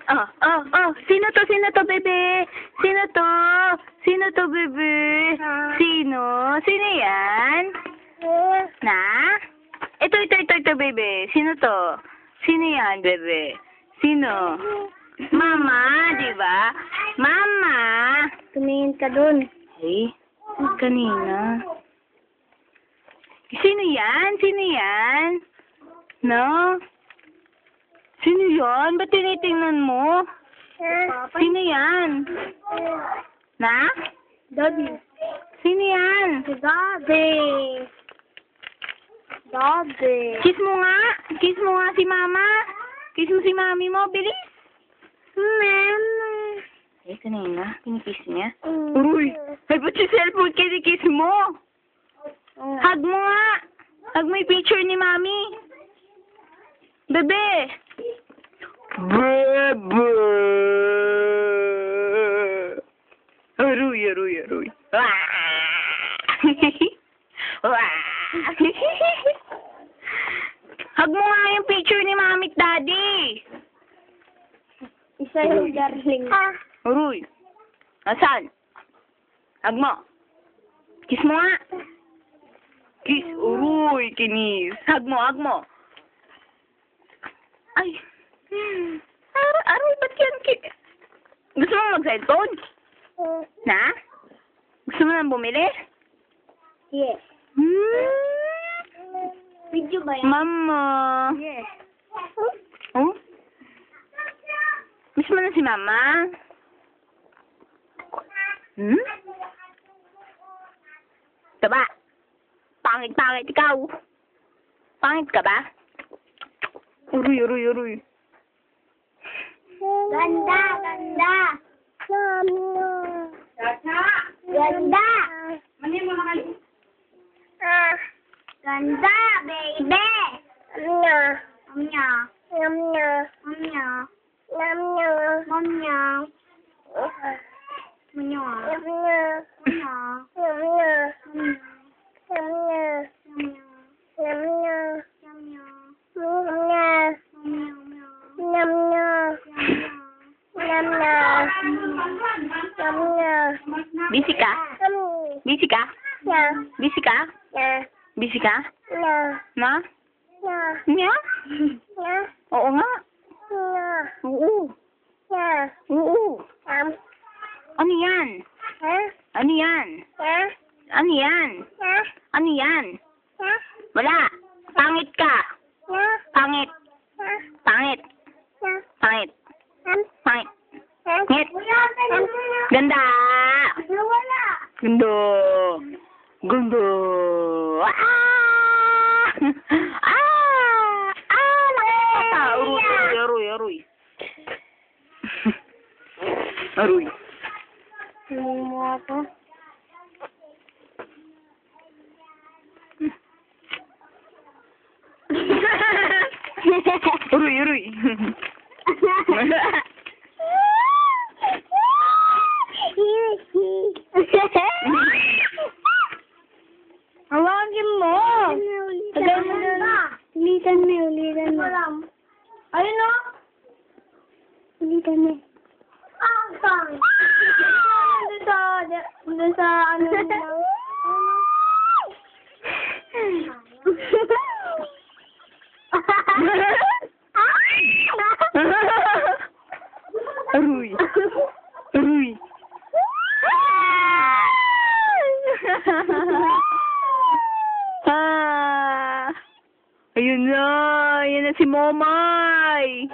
Sino to? Sino to, bebe? Sino to? Sino to, bebe? Sino? Sino yan? Na? Ito, bebe. Sino to? Sino yan, bebe? Sino? Mama, di ba? Mama! Tumingin ka dun. Ay, kanina. Sino yan? Sino yan? No? Sino yan? Ba't tinitingnan mo? Sino yan? Na? Daddy. Sino yan? Si Daddy. Daddy. Kiss mo nga. Kiss mo nga si mama. Kiss mo si mami mo. Bilis. Mama. Eh, kanina. Kinikiss niya. Uy! Ay, ba't yung cellphone kinikiss mo? Hug mo nga. Hug mo yung picture ni mami. Bebe! Bebe! Aruy. Hug mo nga yung picture ni mami at daddy. Isa yung darling. Aruy. Asan? Hug mo. Kiss mo nga. Kiss. Uruy, kinis. Hug mo. Ay. Aroy, ba't yan? Gusto mo mag-cellphone? Na? Gusto mo nang bumili? Yes. Video ba yan? Mama. Yes. Oh? Miss mo na si mama? Taba. Pangit ikaw. Pangit ka ba? Uruy. Ganda. Ganda. Mani mo na kayo. Ganda, baby. Mamnya. Busy ka? Busy ka? Na? Nya? Oo nga. Oo. Ano yan? Ano yan? Wala. Pangit ka. Pangit. Ngit. Ganda. Ganda. Aruy. Aruy. Hawagin mo. Tagal mo na. Ulitan mo. Ayun o. Ulitan mo. Sorry. Doon sa ano mo. Aruy. Ayun na si Momay.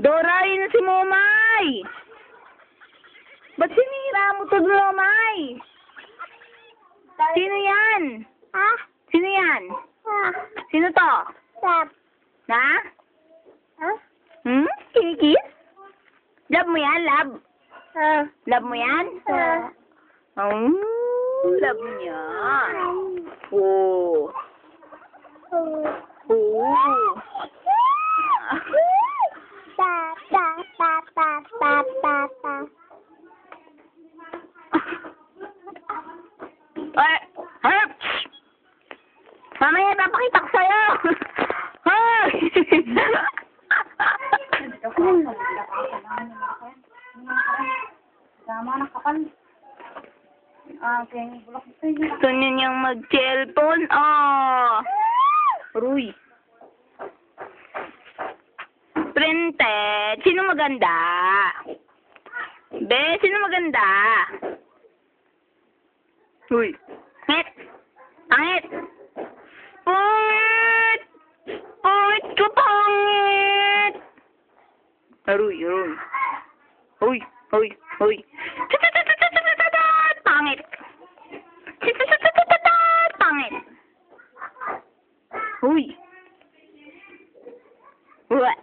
Dora, ayun na si Momay. Ba't sinira mo to, Momay? Sino yan? Sino yan? Sino to? Na? Kinikis? Love mo yan, love? Love mo yan? Love niya. Oh. Mamaya, papakita ko sa'yo. Hoy! Tama na kapal. Okay, bulak ito yun. Gusto niyo niyang mag-cellphone? Oh! Ruy. Printed. Sino maganda? Be, sino maganda? Uy. Ngit. Angit. Pungit. Pungit ka pangit. Ruy, Ruy. Uy, uy, uy. Pangit. Pangit. Uy. Uy. Ah!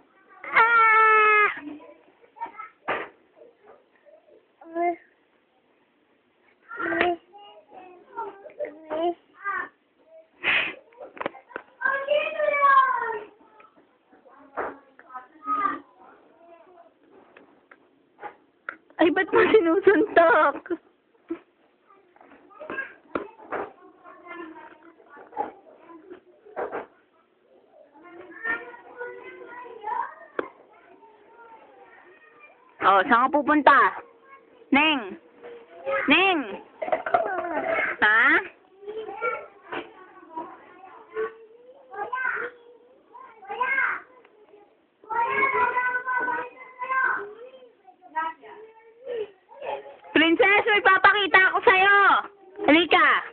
Ay, ba't mo sinusuntok? Oh, saan ka pupunta? Neng! Neng! Ha? Princess, may papakita ako sa'yo! Halika!